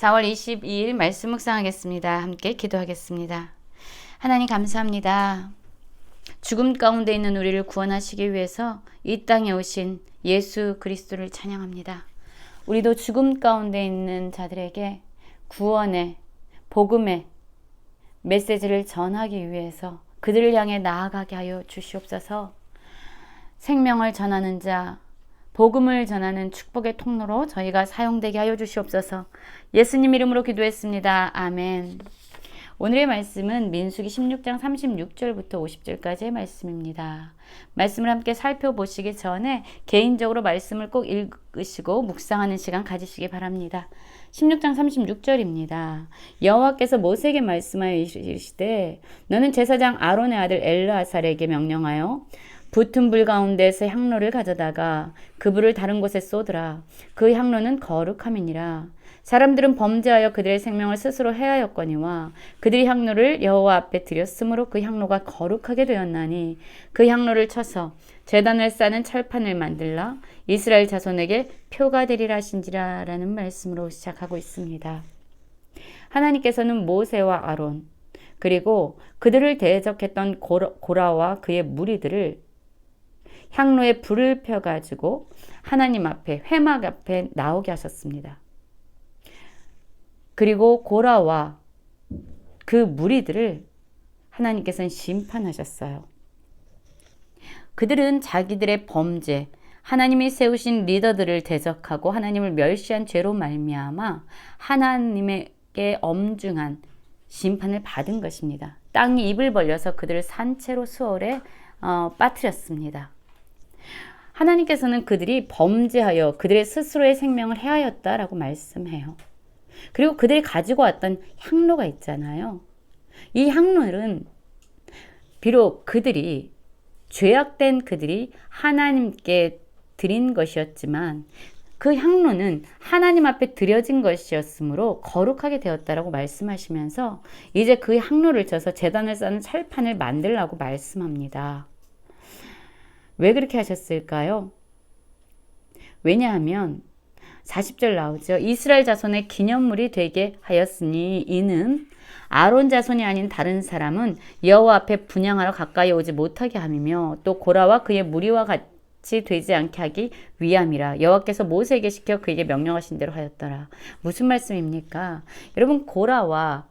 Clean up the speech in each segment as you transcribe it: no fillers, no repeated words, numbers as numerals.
4월 22일 말씀 묵상하겠습니다. 함께 기도하겠습니다. 하나님 감사합니다. 죽음 가운데 있는 우리를 구원하시기 위해서 이 땅에 오신 예수 그리스도를 찬양합니다. 우리도 죽음 가운데 있는 자들에게 구원의 복음의 메시지를 전하기 위해서 그들을 향해 나아가게 하여 주시옵소서. 생명을 전하는 자, 복음을 전하는 축복의 통로로 저희가 사용되게 하여 주시옵소서. 예수님 이름으로 기도했습니다. 아멘. 오늘의 말씀은 민수기 16장 36절부터 50절까지의 말씀입니다. 말씀을 함께 살펴보시기 전에 개인적으로 말씀을 꼭 읽으시고 묵상하는 시간 가지시기 바랍니다. 16장 36절입니다. 여호와께서 모세에게 말씀하여 이르시되 너는 제사장 아론의 아들 엘르아살에게 명령하여 붙은 불 가운데서 향로를 가져다가 그 불을 다른 곳에 쏟으라. 그 향로는 거룩함이니라. 사람들은 범죄하여 그들의 생명을 스스로 해하였거니와 그들이 향로를 여호와 앞에 드렸으므로 그 향로가 거룩하게 되었나니 그 향로를 쳐서 제단을 싸는 철판을 만들라. 이스라엘 자손에게 표가 되리라 하신지라 라는 말씀으로 시작하고 있습니다. 하나님께서는 모세와 아론 그리고 그들을 대적했던 고라와 그의 무리들을 향로에 불을 펴가지고 하나님 앞에 회막 앞에 나오게 하셨습니다. 그리고 고라와 그 무리들을 하나님께서는 심판하셨어요. 그들은 자기들의 범죄, 하나님이 세우신 리더들을 대적하고 하나님을 멸시한 죄로 말미암아 하나님에게 엄중한 심판을 받은 것입니다. 땅이 입을 벌려서 그들을 산채로 수월에 빠뜨렸습니다. 하나님께서는 그들이 범죄하여 그들의 스스로의 생명을 해하였다라고 말씀해요. 그리고 그들이 가지고 왔던 향로가 있잖아요. 이 향로는 비록 그들이 죄악된 그들이 하나님께 드린 것이었지만 그 향로는 하나님 앞에 드려진 것이었으므로 거룩하게 되었다라고 말씀하시면서 이제 그 향로를 쳐서 제단을 쌓는 철판을 만들라고 말씀합니다. 왜 그렇게 하셨을까요? 왜냐하면 40절 나오죠. 이스라엘 자손의 기념물이 되게 하였으니 이는 아론 자손이 아닌 다른 사람은 여호와 앞에 분향하러 가까이 오지 못하게 함이며 또 고라와 그의 무리와 같이 되지 않게 하기 위함이라. 여호와께서 모세에게 시켜 그에게 명령하신 대로 하였더라. 무슨 말씀입니까? 여러분, 고라와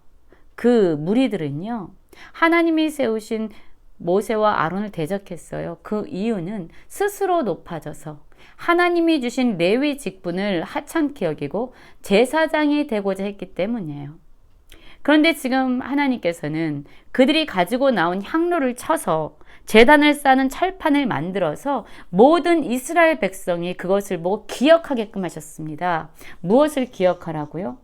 그 무리들은요, 하나님이 세우신 모세와 아론을 대적했어요. 그 이유는 스스로 높아져서 하나님이 주신 레위 직분을 하찮게 여기고 제사장이 되고자 했기 때문이에요. 그런데 지금 하나님께서는 그들이 가지고 나온 향로를 쳐서 제단을 쌓는 철판을 만들어서 모든 이스라엘 백성이 그것을 보고 기억하게끔 하셨습니다. 무엇을 기억하라고요?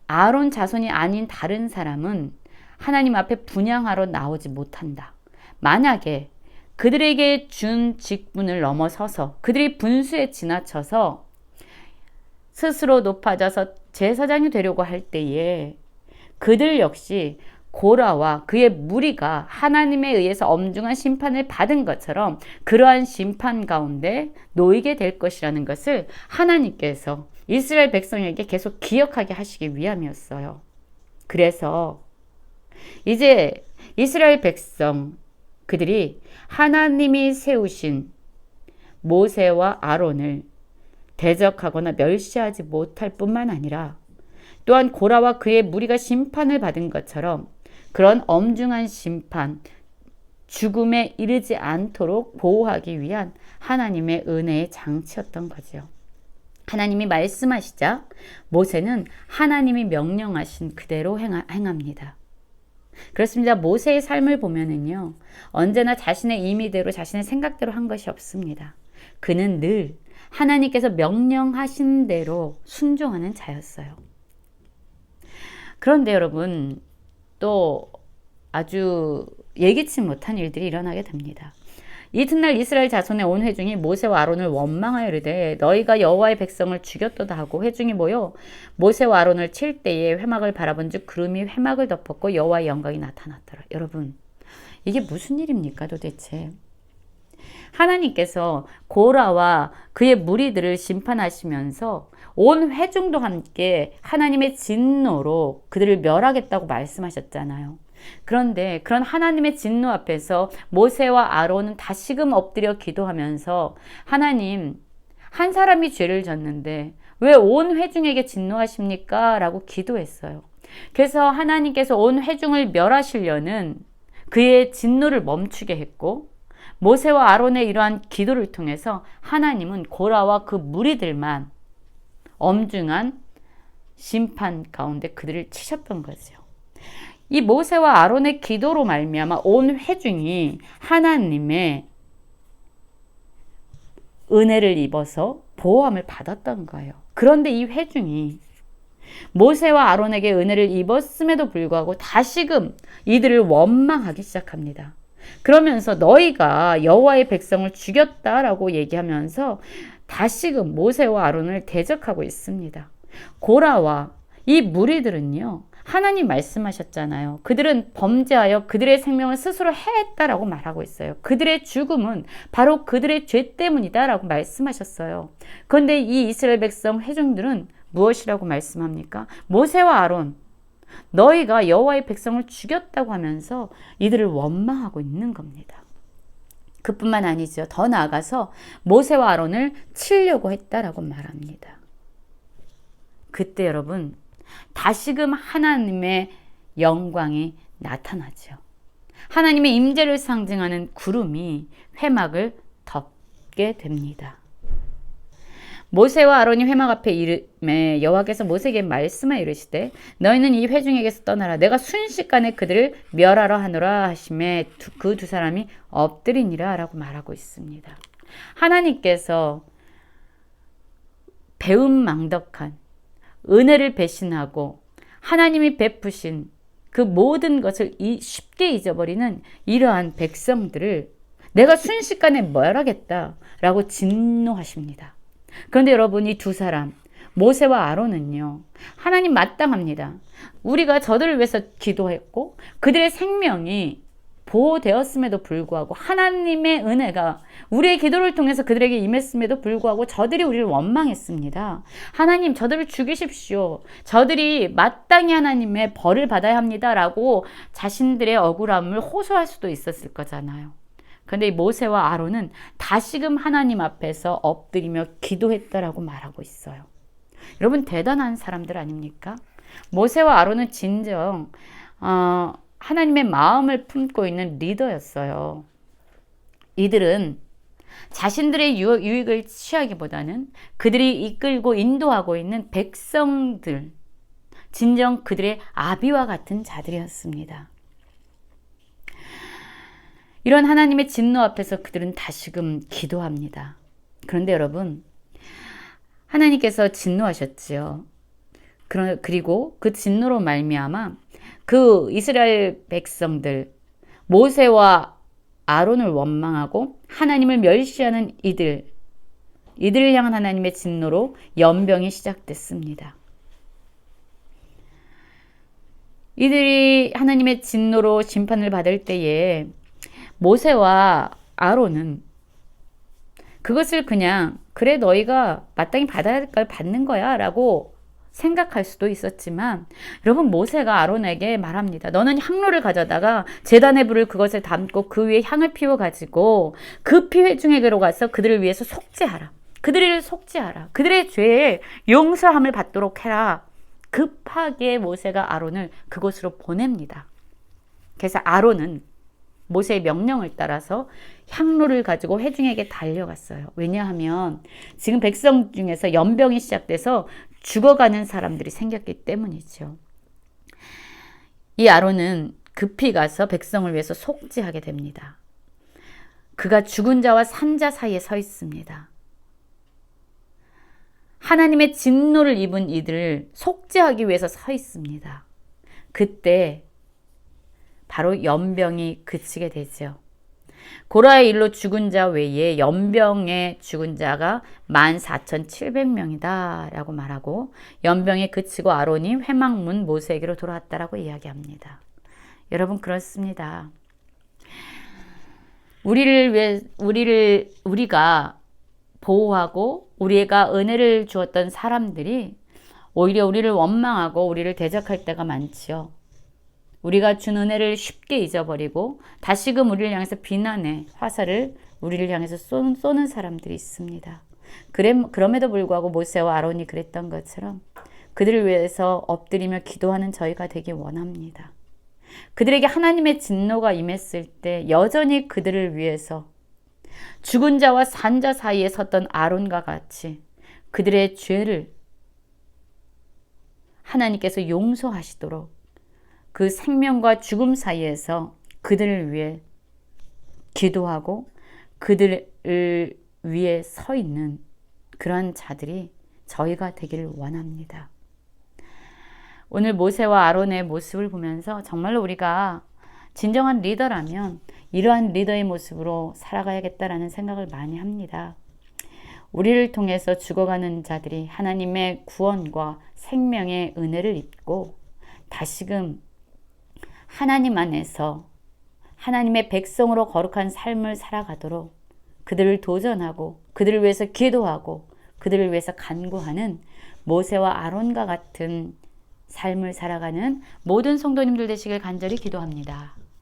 아론 자손이 아닌 다른 사람은 하나님 앞에 분향하러 나오지 못한다. 만약에 그들에게 준 직분을 넘어서서 그들이 분수에 지나쳐서 스스로 높아져서 제사장이 되려고 할 때에 그들 역시 고라와 그의 무리가 하나님에 의해서 엄중한 심판을 받은 것처럼 그러한 심판 가운데 놓이게 될 것이라는 것을 하나님께서 이스라엘 백성에게 계속 기억하게 하시기 위함이었어요. 그래서 이제 이스라엘 백성 그들이 하나님이 세우신 모세와 아론을 대적하거나 멸시하지 못할 뿐만 아니라 또한 고라와 그의 무리가 심판을 받은 것처럼 그런 엄중한 심판, 죽음에 이르지 않도록 보호하기 위한 하나님의 은혜의 장치였던 거죠. 하나님이 말씀하시자 모세는 하나님이 명령하신 그대로 행합니다. 그렇습니다. 모세의 삶을 보면은요, 언제나 자신의 임의대로 자신의 생각대로 한 것이 없습니다. 그는 늘 하나님께서 명령하신 대로 순종하는 자였어요. 그런데 여러분, 또 아주 예기치 못한 일들이 일어나게 됩니다. 이튿날 이스라엘 자손의 온 회중이 모세와 아론을 원망하여 이르되 너희가 여호와의 백성을 죽였도다 하고 회중이 모여 모세와 아론을 칠 때에 회막을 바라본즉 구름이 회막을 덮었고 여호와의 영광이 나타났더라. 여러분, 이게 무슨 일입니까 도대체? 하나님께서 고라와 그의 무리들을 심판하시면서 온 회중도 함께 하나님의 진노로 그들을 멸하겠다고 말씀하셨잖아요. 그런데 그런 하나님의 진노 앞에서 모세와 아론은 다시금 엎드려 기도하면서 하나님, 한 사람이 죄를 졌는데 왜 온 회중에게 진노하십니까? 라고 기도했어요. 그래서 하나님께서 온 회중을 멸하시려는 그의 진노를 멈추게 했고, 모세와 아론의 이러한 기도를 통해서 하나님은 고라와 그 무리들만 엄중한 심판 가운데 그들을 치셨던 거죠. 이 모세와 아론의 기도로 말미암아 온 회중이 하나님의 은혜를 입어서 보호함을 받았던 거예요. 그런데 이 회중이 모세와 아론에게 은혜를 입었음에도 불구하고 다시금 이들을 원망하기 시작합니다. 그러면서 너희가 여호와의 백성을 죽였다라고 얘기하면서 다시금 모세와 아론을 대적하고 있습니다. 고라와 이 무리들은요, 하나님 말씀하셨잖아요. 그들은 범죄하여 그들의 생명을 스스로 해했다라고 말하고 있어요. 그들의 죽음은 바로 그들의 죄 때문이다라고 말씀하셨어요. 그런데 이 이스라엘 백성 회중들은 무엇이라고 말씀합니까? 모세와 아론, 너희가 여호와의 백성을 죽였다고 하면서 이들을 원망하고 있는 겁니다. 그뿐만 아니죠. 더 나아가서 모세와 아론을 치려고 했다라고 말합니다. 그때 여러분, 다시금 하나님의 영광이 나타나죠. 하나님의 임재를 상징하는 구름이 회막을 덮게 됩니다. 모세와 아론이 회막 앞에 이름에 여호와께서 모세에게 말씀하여 이르시되 너희는 이 회중에게서 떠나라. 내가 순식간에 그들을 멸하러 하노라 하심에 그 두 사람이 엎드리니라 라고 말하고 있습니다. 하나님께서 배은망덕한 은혜를 배신하고 하나님이 베푸신 그 모든 것을 쉽게 잊어버리는 이러한 백성들을 내가 순식간에 멸하겠다라고 진노하십니다. 그런데 여러분, 이 두 사람 모세와 아론은요, 하나님 마땅합니다. 우리가 저들을 위해서 기도했고 그들의 생명이 보호되었음에도 불구하고 하나님의 은혜가 우리의 기도를 통해서 그들에게 임했음에도 불구하고 저들이 우리를 원망했습니다. 하나님, 저들을 죽이십시오. 저들이 마땅히 하나님의 벌을 받아야 합니다라고 자신들의 억울함을 호소할 수도 있었을 거잖아요. 그런데 이 모세와 아론은 다시금 하나님 앞에서 엎드리며 기도했다라고 말하고 있어요. 여러분, 대단한 사람들 아닙니까? 모세와 아론은 진정 하나님의 마음을 품고 있는 리더였어요. 이들은 자신들의 유익을 취하기보다는 그들이 이끌고 인도하고 있는 백성들, 진정 그들의 아비와 같은 자들이었습니다. 이런 하나님의 진노 앞에서 그들은 다시금 기도합니다. 그런데 여러분, 하나님께서 진노하셨지요. 그리고 그 진노로 말미암아 그 이스라엘 백성들, 모세와 아론을 원망하고 하나님을 멸시하는 이들을 향한 하나님의 진노로 연병이 시작됐습니다. 이들이 하나님의 진노로 심판을 받을 때에 모세와 아론은 그것을 그냥 그래 너희가 마땅히 받아야 할 걸 받는 거야 라고 생각할 수도 있었지만, 여러분, 모세가 아론에게 말합니다. 너는 향로를 가져다가 제단의 불을 그것에 담고 그 위에 향을 피워 가지고 그 피회중에게로 가서 그들을 위해서 속죄하라. 그들을 속죄하라. 그들의 죄에 용서함을 받도록 해라. 급하게 모세가 아론을 그곳으로 보냅니다. 그래서 아론은 모세의 명령을 따라서 향로를 가지고 회중에게 달려갔어요. 왜냐하면 지금 백성 중에서 연병이 시작돼서 죽어가는 사람들이 생겼기 때문이죠. 이 아론은 급히 가서 백성을 위해서 속죄하게 됩니다. 그가 죽은 자와 산 자 사이에 서 있습니다. 하나님의 진노를 입은 이들을 속죄하기 위해서 서 있습니다. 그때 바로 연병이 그치게 되죠. 고라의 일로 죽은 자 외에 연병에 죽은 자가 14,700명이다 라고 말하고, 연병이 그치고 아론이 회막문 모세에게로 돌아왔다라고 이야기합니다. 여러분, 그렇습니다. 우리가 보호하고 우리가 은혜를 주었던 사람들이 오히려 우리를 원망하고 우리를 대적할 때가 많지요. 우리가 준 은혜를 쉽게 잊어버리고 다시금 우리를 향해서 비난의 화살을 우리를 향해서 쏘는 사람들이 있습니다. 그럼에도 불구하고 모세와 아론이 그랬던 것처럼 그들을 위해서 엎드리며 기도하는 저희가 되기 원합니다. 그들에게 하나님의 진노가 임했을 때 여전히 그들을 위해서 죽은 자와 산 자 사이에 섰던 아론과 같이 그들의 죄를 하나님께서 용서하시도록 그 생명과 죽음 사이에서 그들을 위해 기도하고 그들을 위해 서 있는 그런 자들이 저희가 되기를 원합니다. 오늘 모세와 아론의 모습을 보면서 정말로 우리가 진정한 리더라면 이러한 리더의 모습으로 살아가야겠다라는 생각을 많이 합니다. 우리를 통해서 죽어가는 자들이 하나님의 구원과 생명의 은혜를 입고 다시금 하나님 안에서 하나님의 백성으로 거룩한 삶을 살아가도록 그들을 도전하고 그들을 위해서 기도하고 그들을 위해서 간구하는 모세와 아론과 같은 삶을 살아가는 모든 성도님들 되시길 간절히 기도합니다.